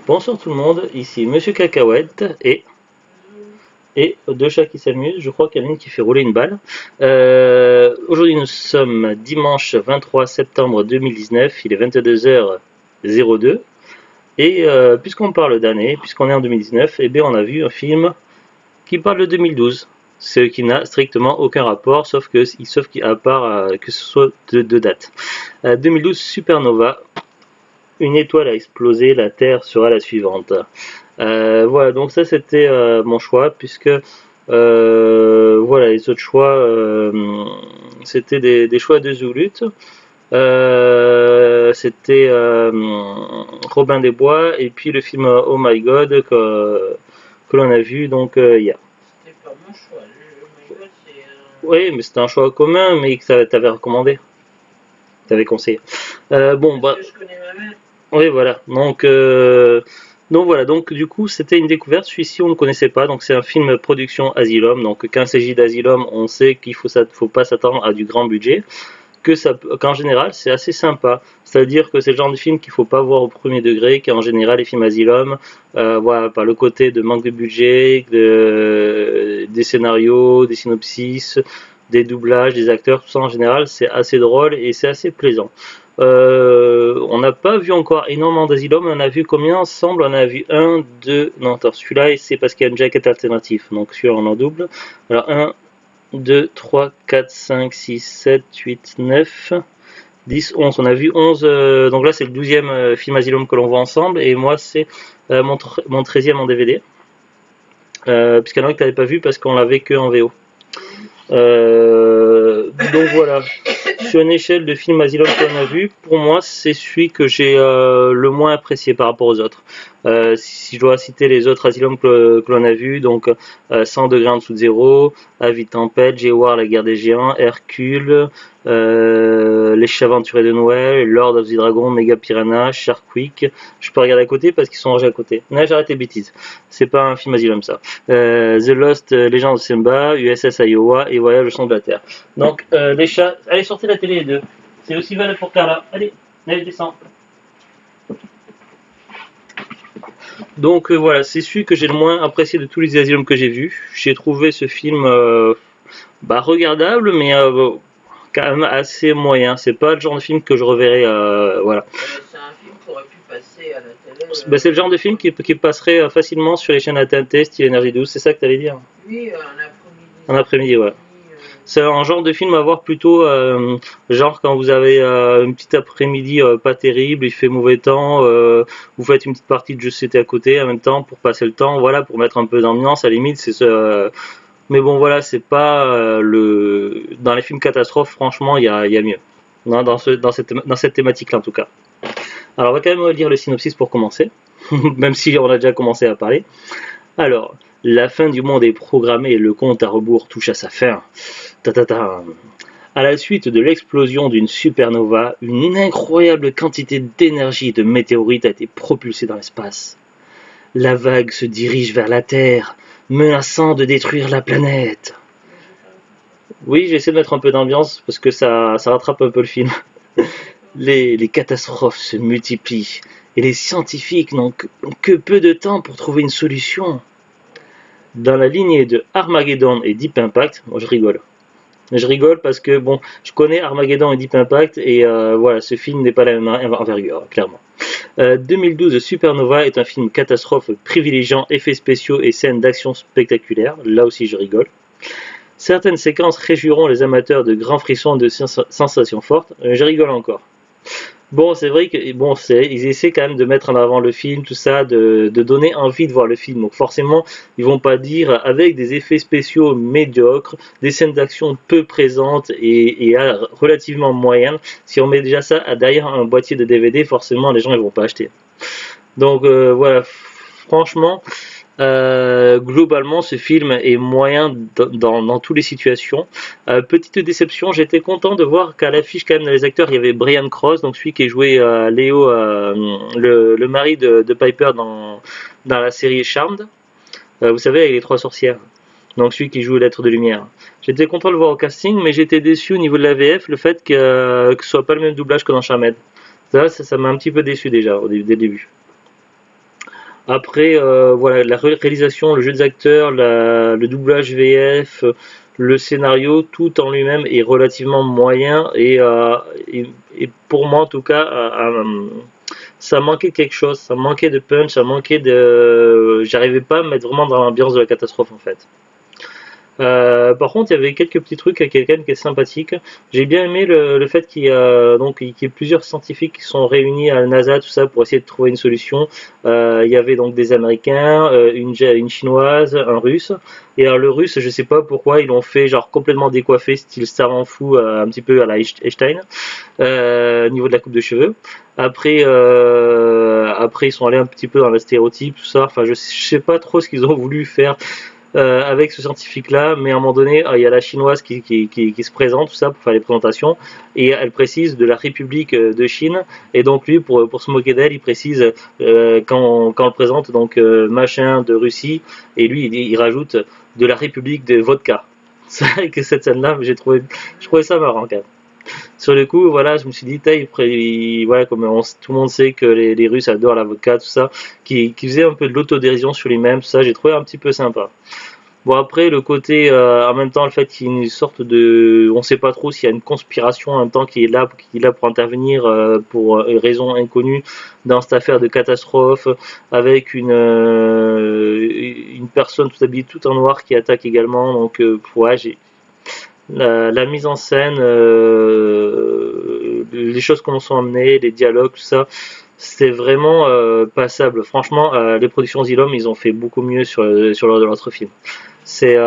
Bonsoir tout le monde, ici Monsieur Cacahuète et deux chats qui s'amusent. Je crois qu'il y en a une qui fait rouler une balle. Aujourd'hui nous sommes dimanche 23 septembre 2019, il est 22h02. Et puisqu'on parle d'année, puisqu'on est en 2019, eh bien on a vu un film qui parle de 2012. Ce qui n'a strictement aucun rapport, sauf qu'à part que ce soit de date. 2012 Supernova. Une étoile a explosé, la Terre sera la suivante. Voilà, donc ça c'était mon choix, puisque voilà, les autres choix, c'était des choix de Zulut. C'était Robin des Bois, et puis le film Oh My God que l'on a vu donc hier. C'était pas mon choix, Oh My God c'est Oui, mais c'était un choix commun, mais que t'avais recommandé, t'avais conseillé. Bon, bah. Parce que je connais ma mère. Oui, voilà. Donc voilà. Donc du coup, c'était une découverte. Celui-ci, on ne connaissait pas. Donc c'est un film production Asylum. Donc quand il s'agit d'Asylum, on sait qu'il faut pas s'attendre à du grand budget. Qu'en général, c'est assez sympa. C'est-à-dire que c'est le genre de film qu'il faut pas voir au premier degré. Qu'en général, les films Asylum, voilà, par le côté de manque de budget, des scénarios, des synopsis, des doublages, des acteurs, tout ça en général, c'est assez drôle et c'est assez plaisant. On n'a pas vu encore énormément d'Asylum, on a vu combien ensemble? On a vu 1, 2, non attends, celui-là c'est parce qu'il y a une jaquette alternative, donc celui-là on en double. Alors 1, 2, 3, 4, 5, 6, 7, 8, 9, 10, 11, on a vu 11, donc là c'est le 12e film Asylum que l'on voit ensemble, et moi c'est mon 13e en DVD, puisqu'il y en a que tu n'avais pas vu parce qu'on l'avait que en VO. Donc voilà, sur une échelle de films Asylum qu'on a vu, pour moi c'est celui que j'ai le moins apprécié par rapport aux autres. Si je dois citer les autres Asylum que l'on a vu, donc 100 degrés en dessous de zéro, Avis de tempête, G-War, la guerre des géants, Hercule, les chats aventuriers de Noël, Lord of the Dragon, Mega Piranha, Shark Week. Je peux regarder à côté parce qu'ils sont rangés à côté. Là j'arrête les bêtises, c'est pas un film Asylum ça. The Lost Legend of Simba, USS Iowa et Voyage au centre de la Terre. Donc les chats, allez sortez la télé les deux. C'est aussi valable pour Carla. Allez, descends. Donc voilà, c'est celui que j'ai le moins apprécié de tous les Asylums que j'ai vus. J'ai trouvé ce film regardable, mais quand même assez moyen. C'est pas le genre de film que je reverrai. Voilà. C'est un film qui aurait pu passer à la télé. C'est le genre de film qui passerait facilement sur les chaînes à TNT, style Énergie 12, c'est ça que tu allais dire? Oui, un après-midi. Un après-midi, ouais. C'est un genre de film à voir plutôt, genre quand vous avez une petite après-midi pas terrible, il fait mauvais temps, vous faites une petite partie de jeu c'était à côté en même temps pour passer le temps, voilà, pour mettre un peu d'ambiance, à la limite, c'est ce. Mais bon, voilà, c'est pas dans les films catastrophes, franchement, il y a mieux. Non, dans cette thématique-là en tout cas. Alors, on va quand même lire le synopsis pour commencer, même si on a déjà commencé à parler. Alors, la fin du monde est programmée et le compte à rebours touche à sa fin. À la suite de l'explosion d'une supernova, une incroyable quantité d'énergie et de météorites a été propulsée dans l'espace. La vague se dirige vers la Terre, menaçant de détruire la planète. Oui, j'essaie de mettre un peu d'ambiance parce que ça rattrape un peu le film. Les catastrophes se multiplient et les scientifiques n'ont que peu de temps pour trouver une solution. Dans la lignée de Armageddon et Deep Impact, moi je rigole. Je rigole parce que bon, je connais Armageddon et Deep Impact et voilà, ce film n'est pas la même envergure, clairement. 2012 Supernova est un film catastrophe privilégiant effets spéciaux et scènes d'action spectaculaires, là aussi je rigole. Certaines séquences réjouiront les amateurs de grands frissons et de sensations fortes, je rigole encore. Bon, c'est vrai que ils essaient quand même de mettre en avant le film, tout ça, de donner envie de voir le film. Donc forcément, ils vont pas dire avec des effets spéciaux médiocres, des scènes d'action peu présentes et relativement moyennes. Si on met déjà ça derrière un boîtier de DVD, forcément les gens ils vont pas acheter. Donc voilà, franchement. Globalement, ce film est moyen dans toutes les situations. Petite déception, j'étais content de voir qu'à l'affiche, quand même, dans les acteurs, il y avait Brian Cross, donc celui qui est joué Léo, le mari de Piper dans la série Charmed. Vous savez, avec les trois sorcières. Donc celui qui joue l'être de lumière. J'étais content de le voir au casting, mais j'étais déçu au niveau de la VF, le fait que ce soit pas le même doublage que dans Charmed. Ça m'a un petit peu déçu déjà dès le début. Après, voilà, la réalisation, le jeu des acteurs, le doublage VF, le scénario, tout en lui-même est relativement moyen et, et pour moi en tout cas, ça manquait quelque chose, ça manquait de punch, ça manquait de, j'arrivais pas à me mettre vraiment dans l'ambiance de la catastrophe en fait. Par contre, il y avait quelques petits trucs avec quelqu'un qui est sympathique. J'ai bien aimé le fait qu'il y a donc qu'il y ait plusieurs scientifiques qui sont réunis à la NASA, tout ça, pour essayer de trouver une solution. Il y avait donc des Américains, une Chinoise, un Russe. Et alors le Russe, je sais pas pourquoi ils l'ont fait genre complètement décoiffé, style savant fou, un petit peu à la Einstein, au niveau de la coupe de cheveux. Après ils sont allés un petit peu dans le stéréotype, tout ça. Enfin, je sais pas trop ce qu'ils ont voulu faire avec ce scientifique-là, mais à un moment donné, il y a la chinoise qui se présente, tout ça, pour faire les présentations, et elle précise de la République de Chine, et donc lui, pour se moquer d'elle, il précise, quand on le présente, donc machin de Russie, et lui, il rajoute de la République de vodka. C'est vrai que cette scène-là, je trouvais ça marrant quand même. Sur le coup, voilà, je me suis dit, voilà, comme tout le monde sait que les Russes adorent la vodka, tout ça, qui faisait un peu de l'autodérision sur lui-même, tout ça, j'ai trouvé un petit peu sympa. Bon après le côté en même temps le fait qu'il y ait une sorte de on sait pas trop s'il y a une conspiration en même temps qui est là pour intervenir pour une raison inconnue dans cette affaire de catastrophe avec une personne tout habillée tout en noir qui attaque également donc ouais j'ai la mise en scène les choses comment sont amenées les dialogues tout ça c'était vraiment passable franchement les productions Zilom ils ont fait beaucoup mieux sur l'autre film c'est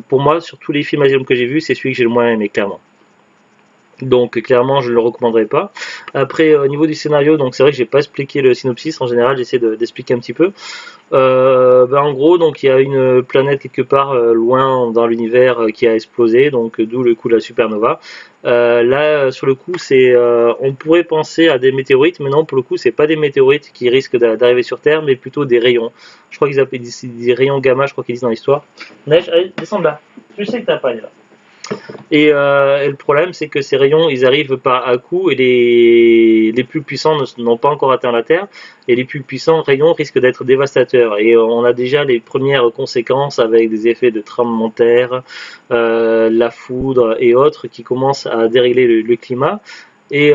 pour moi sur tous les films asiatiques que j'ai vus, c'est celui que j'ai le moins aimé clairement. Donc clairement je ne le recommanderais pas. Après au niveau du scénario, donc c'est vrai que j'ai pas expliqué le synopsis. En général j'essaie d'expliquer un petit peu. En gros donc il y a une planète quelque part loin dans l'univers qui a explosé, donc d'où le coup de la supernova. Là sur le coup c'est on pourrait penser à des météorites, mais non pour le coup c'est pas des météorites qui risquent d'arriver sur Terre, mais plutôt des rayons. Je crois qu'ils appellent des rayons gamma, je crois qu'ils disent dans l'histoire. Neige, allez descends de là. Je sais que t'as pas là. Et le problème, c'est que ces rayons, ils arrivent par à coup et les plus puissants n'ont pas encore atteint la Terre. Et les plus puissants rayons risquent d'être dévastateurs. Et on a déjà les premières conséquences avec des effets de tremblement de terre, la foudre et autres qui commencent à dérégler le climat. Et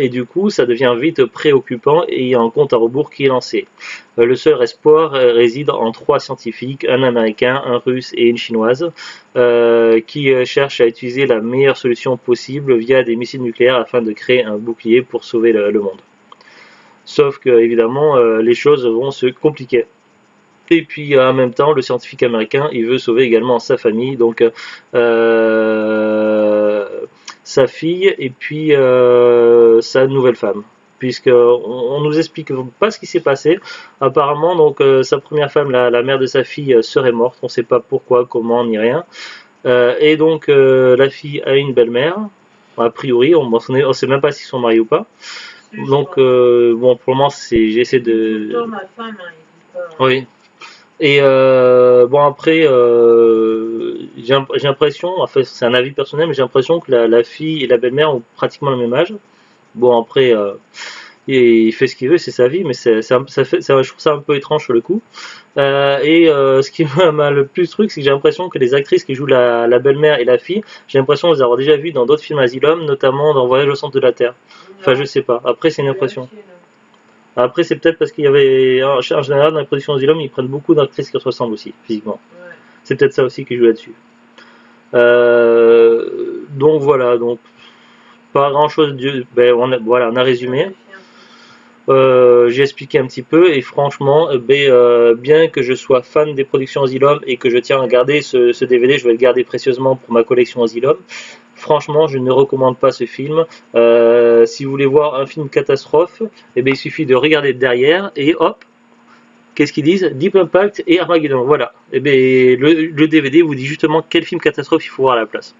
du coup, ça devient vite préoccupant et il y a un compte à rebours qui est lancé. Le seul espoir réside en trois scientifiques, un américain, un russe et une chinoise, qui cherchent à utiliser la meilleure solution possible via des missiles nucléaires afin de créer un bouclier pour sauver le monde. Sauf que, évidemment, les choses vont se compliquer. Et puis en même temps, le scientifique américain, il veut sauver également sa famille, donc sa fille et puis sa nouvelle femme. Puisque on nous explique pas ce qui s'est passé. Apparemment, donc sa première femme, la mère de sa fille, serait morte. On ne sait pas pourquoi, comment, ni rien. Et donc la fille a une belle-mère. A priori, on ne sait même pas s'ils sont mariés ou pas. Donc bon, pour le moment, j'essaie de. Ma femme, hein, il dit pas. Oui. Et bon après, j'ai l'impression, enfin c'est un avis personnel, mais j'ai l'impression que la fille et la belle-mère ont pratiquement le même âge. Bon après, il fait ce qu'il veut, c'est sa vie, mais je trouve ça un peu étrange sur le coup. Ce qui m'a le plus truc, c'est que j'ai l'impression que les actrices qui jouent la belle-mère et la fille, j'ai l'impression de les avoir déjà vues dans d'autres films Asylum, notamment dans Voyage au centre de la Terre. Enfin je sais pas, après c'est une impression. Après, c'est peut-être parce qu'il y avait, en général, dans les productions Asylum, ils prennent beaucoup d'actrices qui se ressemblent aussi, physiquement. Ouais. C'est peut-être ça aussi qui joue là-dessus. Donc voilà, donc pas grand-chose. Voilà, on a résumé. J'ai expliqué un petit peu et franchement, bien que je sois fan des productions Asylum et que je tiens à garder ce DVD, je vais le garder précieusement pour ma collection Asylum. Franchement, je ne recommande pas ce film. Si vous voulez voir un film catastrophe, il suffit de regarder derrière et hop, qu'est-ce qu'ils disent? Deep Impact et Armageddon. Voilà. Le DVD vous dit justement quel film catastrophe il faut voir à la place.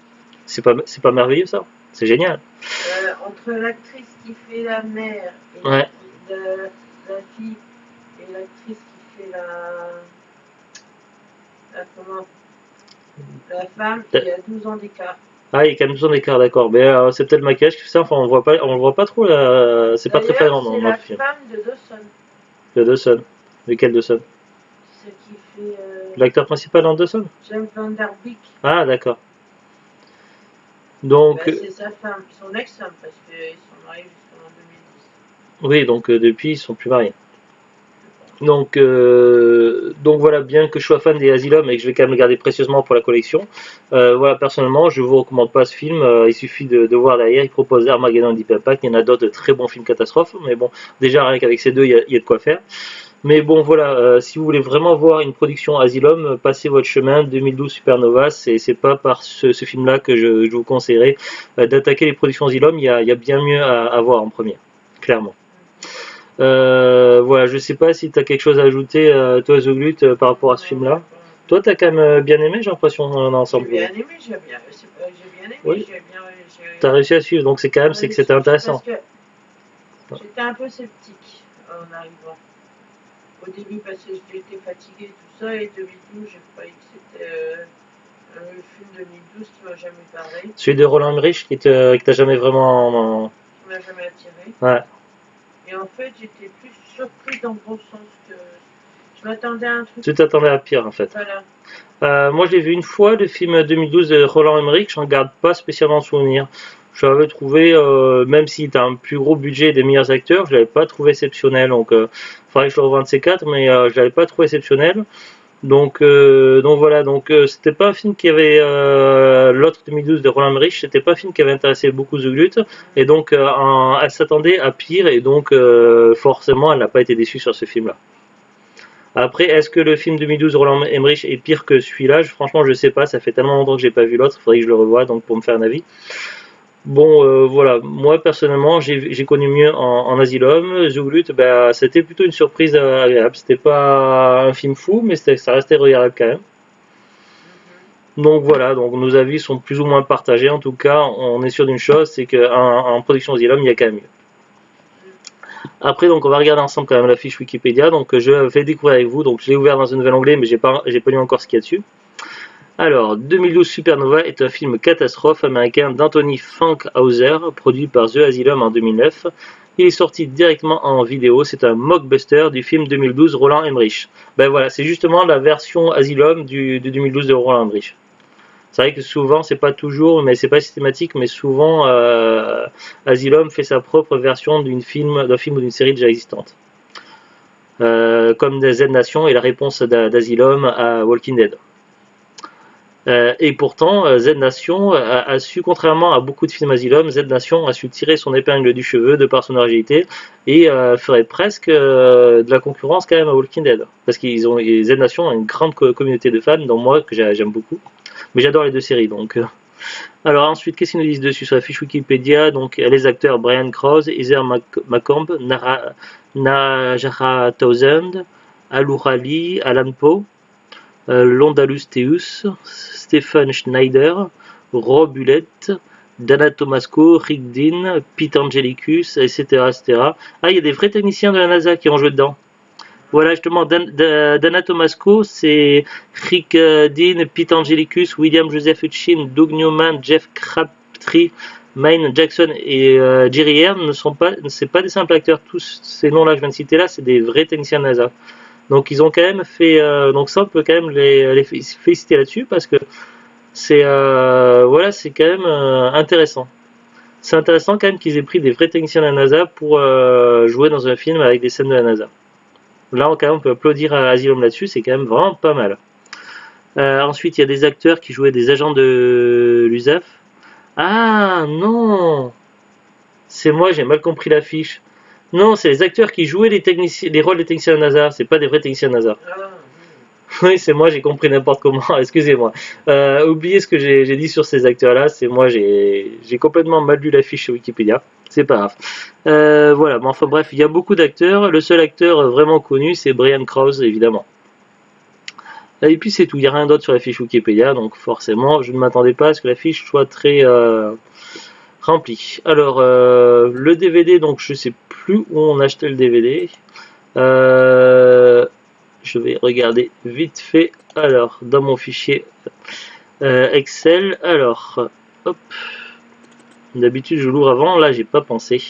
C'est pas merveilleux ça? C'est génial. Entre l'actrice qui fait la mère et ouais. la fille et l'actrice qui fait la femme, il y a 12 ans d'écart. Ah, il y a quand même 12 ans d'écart, d'accord. Mais c'est peut-être le maquillage qui fait ça. Enfin, on le voit pas trop là. C'est pas très flagrant dans le film. C'est la femme de Dawson. De Dawson. Lequel de Son? Celle qui fait L'acteur principal dans The Son? James Van Der Beek. Ah, d'accord. Donc, C'est sa femme, son ex-femme, parce qu'ils sont mariés jusqu'en 2010. oui, donc depuis, ils sont plus mariés. Donc voilà, bien que je sois fan des Asylum et que je vais quand même le garder précieusement pour la collection, voilà, personnellement, je vous recommande pas ce film. Il suffit de voir derrière. Il propose Armageddon et Deep Impact. Il y en a d'autres de très bons films catastrophes, mais bon, déjà rien qu'avec ces deux, il y a de quoi faire. Mais bon, voilà, si vous voulez vraiment voir une production Asylum, passez votre chemin. 2012 Supernova, c'est pas par ce film-là que je vous conseillerais d'attaquer les productions Asylum. Il y a bien mieux à voir en premier, clairement. Voilà, je sais pas si tu as quelque chose à ajouter, toi, Zoglut, par rapport à ce film-là. Toi, tu as quand même bien aimé, j'ai l'impression, dans l'ensemble. J'ai bien aimé, j'ai bien aimé, oui. Tu as réussi à suivre, donc c'est quand même, c'est que c'était intéressant. J'étais un peu sceptique en arrivant. Au début, parce que j'étais fatiguée, tout ça, et 2012, j'ai croyais que c'était un film 2012 qui m'a jamais parlé. Celui de Roland Emmerich qui t'a jamais vraiment... Qui m'a jamais attiré. Ouais. Et en fait, j'étais plus surprise dans le bon sens que... Je m'attendais à un truc... Tu t'attendais à pire, en fait. Voilà. Moi, je l'ai vu une fois, le film 2012 de Roland Emmerich, j'en garde pas spécialement souvenir. Je l'avais trouvé, même s'il a un plus gros budget et des meilleurs acteurs, je l'avais pas trouvé exceptionnel. Donc, faudrait que je le revoie de ces quatre, mais je l'avais pas trouvé exceptionnel. Donc voilà, c'était pas un film qui avait l'autre 2012 de Roland Emmerich, c'était pas un film qui avait intéressé beaucoup Zuglut, et donc elle s'attendait à pire, et donc forcément elle n'a pas été déçue sur ce film-là. Après, est-ce que le film 2012 Roland Emmerich est pire que celui-là? Franchement, je sais pas, ça fait tellement longtemps que j'ai pas vu l'autre, il faudrait que je le revoie donc pour me faire un avis. Bon, voilà, moi personnellement, j'ai connu mieux en Asylum. Zuglut, bah, c'était plutôt une surprise agréable. C'était pas un film fou, mais ça restait regardable quand même. Donc voilà, donc nos avis sont plus ou moins partagés. En tout cas, on est sûr d'une chose, c'est qu'en production Asylum, il y a quand même mieux. Après, donc on va regarder ensemble quand même la fiche Wikipédia. Donc je vais découvrir avec vous. Donc je l'ai ouvert dans un nouvel onglet, mais j'ai pas lu encore ce qu'il y a dessus. Alors, 2012 Supernova est un film catastrophe américain d'Anthony Fankhauser, produit par The Asylum en 2009. Il est sorti directement en vidéo, c'est un mockbuster du film 2012 Roland Emmerich. Ben voilà, c'est justement la version Asylum de 2012 de Roland Emmerich. C'est vrai que souvent, c'est pas toujours, mais c'est pas systématique, mais souvent, Asylum fait sa propre version d'un film ou d'une série déjà existante. Comme Z Nation et la réponse d'Asylum à Walking Dead. Et pourtant, Z Nation a su, contrairement à beaucoup de films Asylum, Z Nation a su tirer son épingle du cheveu de par son originalité et ferait presque de la concurrence quand même à Walking Dead. Parce qu'ils ont Z Nation a une grande communauté de fans, dont moi que j'aime beaucoup. Mais j'adore les deux séries donc. Alors ensuite, qu'est-ce qu'ils nous disent dessus sur la fiche Wikipédia? Donc les acteurs Brian Krause, Heather McComb, Najara Townsend, Alura Lee, Alan Poe. Londalus Teus, Stephen Schneider, Rob Hulett, Dana Tomasco, Rick Dean, Pete Angelicus, etc., etc. Ah, il y a des vrais techniciens de la NASA qui ont joué dedans. Voilà, justement, Dana Tomasco, c'est Rick Dean, Pete Angelicus, William Joseph Hutchin, Doug Newman, Jeff Crabtree, Maine Jackson et Jerry Hearn ne sont pas des simples acteurs. Tous ces noms-là que je viens de citer là, c'est des vrais techniciens de NASA. Donc ils ont quand même fait, donc ça on peut quand même les féliciter là-dessus parce que c'est voilà, c'est quand même intéressant. C'est intéressant quand même qu'ils aient pris des vrais techniciens de la NASA pour jouer dans un film avec des scènes de la NASA. Là quand même on peut applaudir à Asylum là-dessus, c'est quand même vraiment pas mal. Ensuite il y a des acteurs qui jouaient des agents de l'USAF. Ah non, c'est moi, j'ai mal compris l'affiche. Non, c'est les acteurs qui jouaient les rôles des techniciens de NASA, c'est pas des vrais techniciens de NASA. Oui, c'est moi, j'ai compris n'importe comment, excusez-moi. Oubliez ce que j'ai dit sur ces acteurs-là, c'est moi, j'ai complètement mal lu l'affiche sur Wikipédia, c'est pas grave. Voilà, mais enfin bref, il y a beaucoup d'acteurs, le seul acteur vraiment connu, c'est Brian Krause, évidemment. Et puis c'est tout, il n'y a rien d'autre sur la fiche Wikipédia, donc forcément, je ne m'attendais pas à ce que la fiche soit très remplie. Alors, le DVD, donc je sais plus où on achetait le DVD. Je vais regarder vite fait. Alors, dans mon fichier Excel. Alors, hop. D'habitude, je l'ouvre avant. Là, j'ai pas pensé.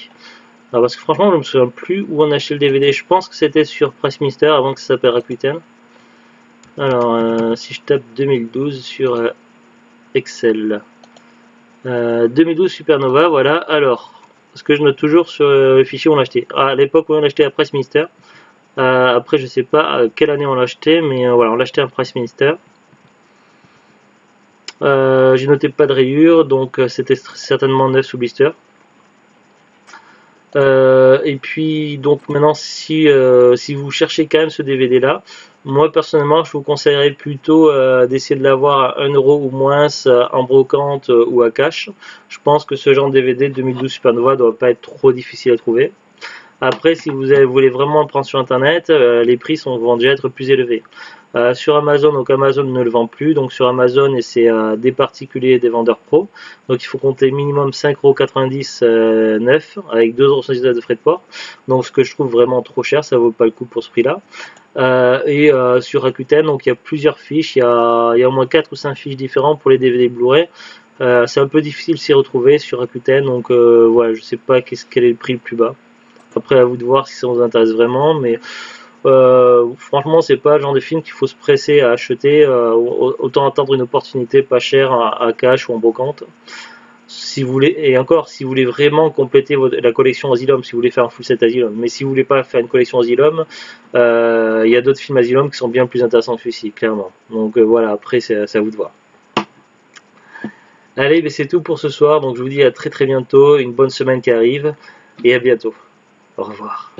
Alors, parce que franchement, je me souviens plus où on a acheté le DVD. Je pense que c'était sur Pressminster avant que ça s'appelle Rakuten. Alors, si je tape 2012 sur Excel. 2012 Supernova, voilà. Alors, parce que je note toujours sur le fichier où on l'a acheté. À l'époque où on l'a acheté à Pressminster. Après, je sais pas quelle année on l'a acheté, mais voilà, on l'a acheté à Pressminster. J'ai noté pas de rayures, donc c'était certainement neuf sous blister. Et puis donc maintenant si vous cherchez quand même ce DVD là, moi personnellement je vous conseillerais plutôt d'essayer de l'avoir à 1 euro ou moins en brocante ou à cash. Je pense que ce genre de DVD 2012 Supernova doit pas être trop difficile à trouver. Après, si vous voulez vraiment le prendre sur internet, les prix vont déjà être plus élevés. Sur Amazon, donc Amazon ne le vend plus, donc sur Amazon et c'est des particuliers et des vendeurs pro. Donc il faut compter minimum 5,90 € neuf avec 2,79 € de frais de port. Donc ce que je trouve vraiment trop cher, ça vaut pas le coup pour ce prix-là. Sur Rakuten, donc il y a plusieurs fiches, il y a au moins 4 ou 5 fiches différentes pour les DVD Blu-ray. C'est un peu difficile de s'y retrouver sur Rakuten, donc voilà, je sais pas quel est le prix le plus bas. Après, à vous de voir si ça vous intéresse vraiment, mais franchement, c'est pas le genre de film qu'il faut se presser à acheter. Autant attendre une opportunité pas chère à cash ou en brocante. Si vous voulez, et encore, si vous voulez vraiment compléter la collection Asylum, si vous voulez faire un full set Asylum, mais si vous voulez pas faire une collection Asylum, il y a d'autres films Asylum qui sont bien plus intéressants que celui-ci, clairement. Donc voilà, après, c'est à vous de voir. Allez, ben, c'est tout pour ce soir. Donc je vous dis à très très bientôt, une bonne semaine qui arrive, et à bientôt. Au revoir.